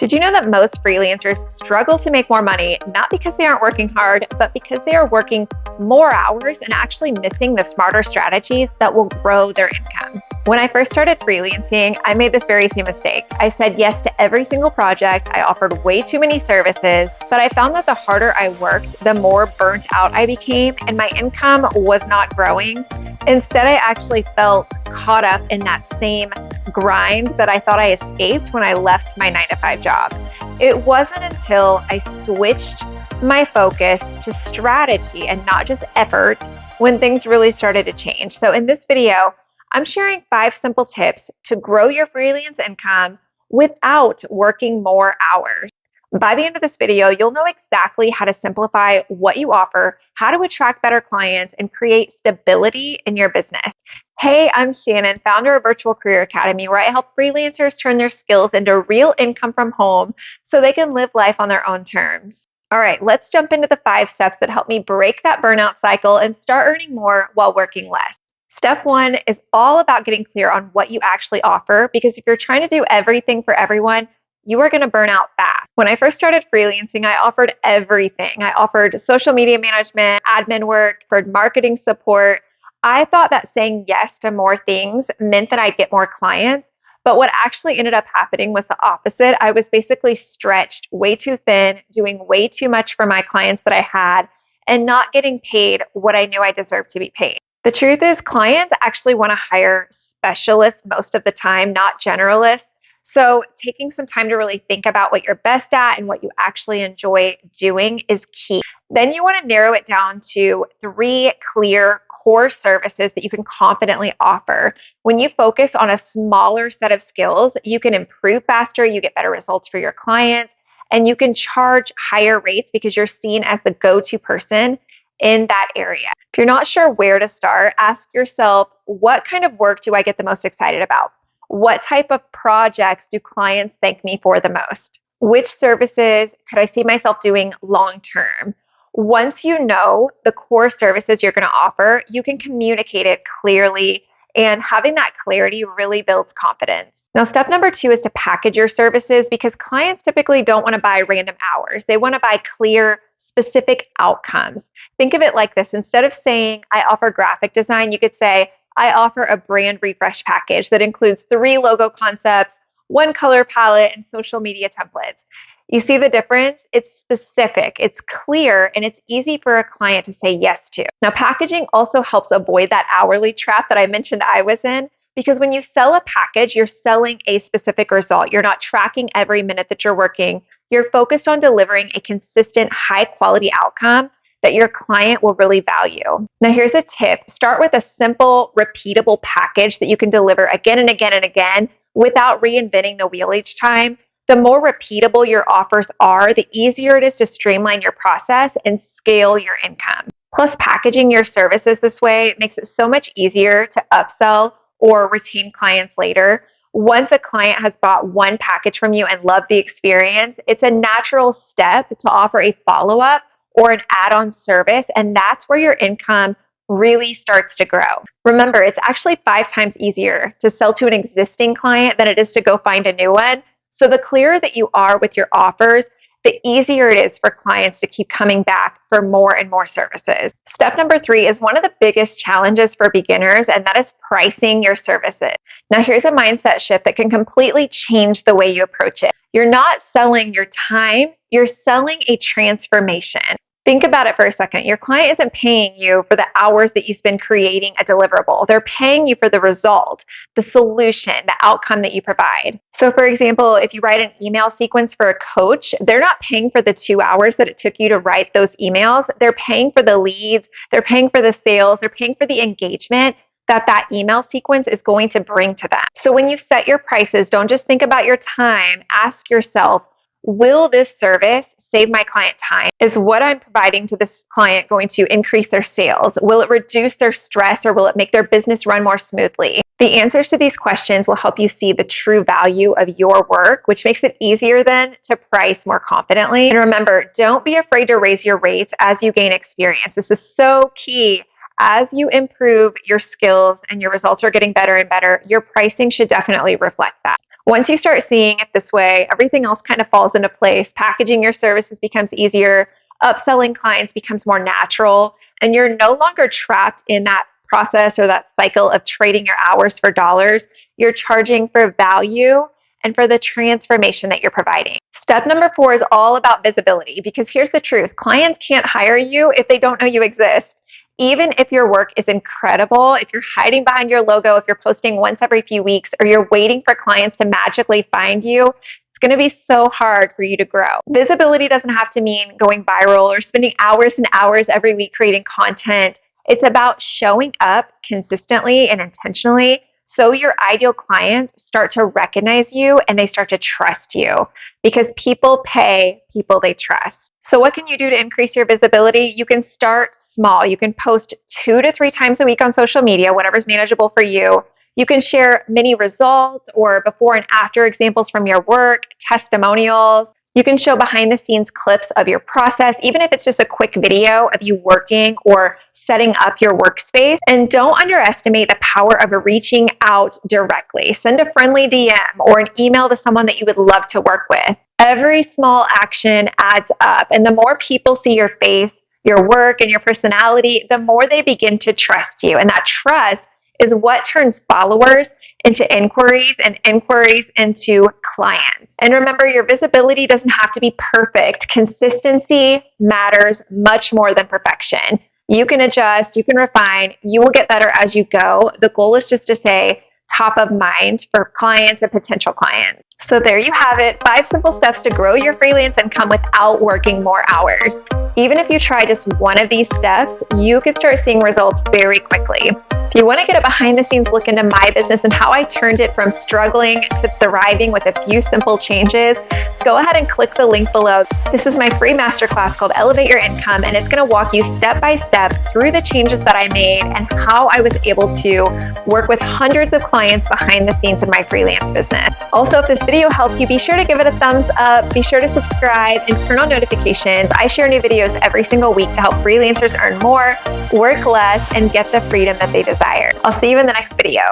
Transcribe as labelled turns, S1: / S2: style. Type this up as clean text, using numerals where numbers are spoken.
S1: Did you know that most freelancers struggle to make more money, not because they aren't working hard, but because they are working more hours and actually missing the smarter strategies that will grow their income? When I first started freelancing, I made this very same mistake. I said yes to every single project. I offered way too many services, but I found that the harder I worked, the more burnt out I became, and my income was not growing. Instead, I actually felt caught up in that same grind that I thought I escaped when I left my 9-to-5 job. It wasn't until I switched my focus to strategy and not just effort when things really started to change. So in this video, I'm sharing 5 simple tips to grow your freelance income without working more hours. By the end of this video, you'll know exactly how to simplify what you offer, how to attract better clients, and create stability in your business. Hey, I'm Shannon, founder of Virtual Career Academy, where I help freelancers turn their skills into real income from home so they can live life on their own terms. All right, let's jump into the 5 steps that help me break that burnout cycle and start earning more while working less. Step 1 is all about getting clear on what you actually offer, because if you're trying to do everything for everyone, you are going to burn out fast. When I first started freelancing, I offered everything. I offered social media management, admin work, for marketing support. I thought that saying yes to more things meant that I'd get more clients. But what actually ended up happening was the opposite. I was basically stretched way too thin, doing way too much for my clients that I had, and not getting paid what I knew I deserved to be paid. The truth is, clients actually want to hire specialists most of the time, not generalists. So taking some time to really think about what you're best at and what you actually enjoy doing is key. Then you want to narrow it down to 3 clear core services that you can confidently offer. When you focus on a smaller set of skills, you can improve faster, you get better results for your clients, and you can charge higher rates because you're seen as the go-to person in that area. If you're not sure where to start, ask yourself, what kind of work do I get the most excited about? What type of projects do clients thank me for the most? Which services could I see myself doing long term? Once you know the core services you're going to offer, you can communicate it clearly, and having that clarity really builds confidence. Now, step number 2 is to package your services, because clients typically don't want to buy random hours. They want to buy clear, specific outcomes. Think of it like this. Instead of saying, I offer graphic design, you could say, I offer a brand refresh package that includes 3 logo concepts, 1 color palette, and social media templates. You see the difference? It's specific, it's clear, and it's easy for a client to say yes to. Now, packaging also helps avoid that hourly trap that I mentioned I was in, because when you sell a package, you're selling a specific result. You're not tracking every minute that you're working. You're focused on delivering a consistent, high-quality outcome that your client will really value. Now, here's a tip. Start with a simple, repeatable package that you can deliver again and again and again without reinventing the wheel each time. The more repeatable your offers are, the easier it is to streamline your process and scale your income. Plus, packaging your services this way makes it so much easier to upsell or retain clients later. Once a client has bought one package from you and loved the experience, it's a natural step to offer a follow-up or an add-on service, and that's where your income really starts to grow. Remember, it's actually 5 times easier to sell to an existing client than it is to go find a new one. So the clearer that you are with your offers, the easier it is for clients to keep coming back for more and more services. Step number 3 is one of the biggest challenges for beginners, and that is pricing your services. Now, here's a mindset shift that can completely change the way you approach it. You're not selling your time, you're selling a transformation. Think about it for a second. Your client isn't paying you for the hours that you spend creating a deliverable. They're paying you for the result, the solution, the outcome that you provide. So for example, if you write an email sequence for a coach, they're not paying for the 2 hours that it took you to write those emails. They're paying for the leads, they're paying for the sales, they're paying for the engagement that email sequence is going to bring to them. So when you set your prices, don't just think about your time. Ask yourself, will this service save my client time? Is what I'm providing to this client going to increase their sales? Will it reduce their stress, or will it make their business run more smoothly? The answers to these questions will help you see the true value of your work, which makes it easier then to price more confidently. And remember, don't be afraid to raise your rates as you gain experience. This is so key. As you improve your skills and your results are getting better and better, your pricing should definitely reflect that. Once you start seeing it this way, everything else kind of falls into place. Packaging your services becomes easier, upselling clients becomes more natural, and you're no longer trapped in that process or that cycle of trading your hours for dollars. You're charging for value and for the transformation that you're providing. Step number 4 is all about visibility, because here's the truth. Clients can't hire you if they don't know you exist. Even if your work is incredible, if you're hiding behind your logo, if you're posting once every few weeks, or you're waiting for clients to magically find you, it's going to be so hard for you to grow. Visibility doesn't have to mean going viral or spending hours and hours every week creating content. It's about showing up consistently and intentionally so your ideal clients start to recognize you and they start to trust you, because people pay people they trust. So what can you do to increase your visibility? You can start small. You can post 2 to 3 times a week on social media, whatever's manageable for you. You can share mini results or before and after examples from your work, testimonials. You can show behind the scenes clips of your process, even if it's just a quick video of you working or setting up your workspace. And don't underestimate the power of reaching out directly. Send a friendly DM or an email to someone that you would love to work with. Every small action adds up. And the more people see your face, your work, and your personality, the more they begin to trust you. And that trust is what turns followers into inquiries and inquiries into clients. And remember, your visibility doesn't have to be perfect. Consistency matters much more than perfection. You can adjust, you can refine, you will get better as you go. The goal is just to stay top of mind for clients and potential clients. So there you have it, 5 simple steps to grow your freelance income without working more hours. Even if you try just one of these steps, you could start seeing results very quickly. If you want to get a behind the scenes look into my business and how I turned it from struggling to thriving with a few simple changes, go ahead and click the link below. This is my free masterclass called Elevate Your Income, and it's going to walk you step by step through the changes that I made and how I was able to work with hundreds of clients behind the scenes in my freelance business. Also, if this video helped you, be sure to give it a thumbs up, be sure to subscribe, and turn on notifications. I share new videos every single week to help freelancers earn more, work less, and get the freedom that they desire. I'll see you in the next video.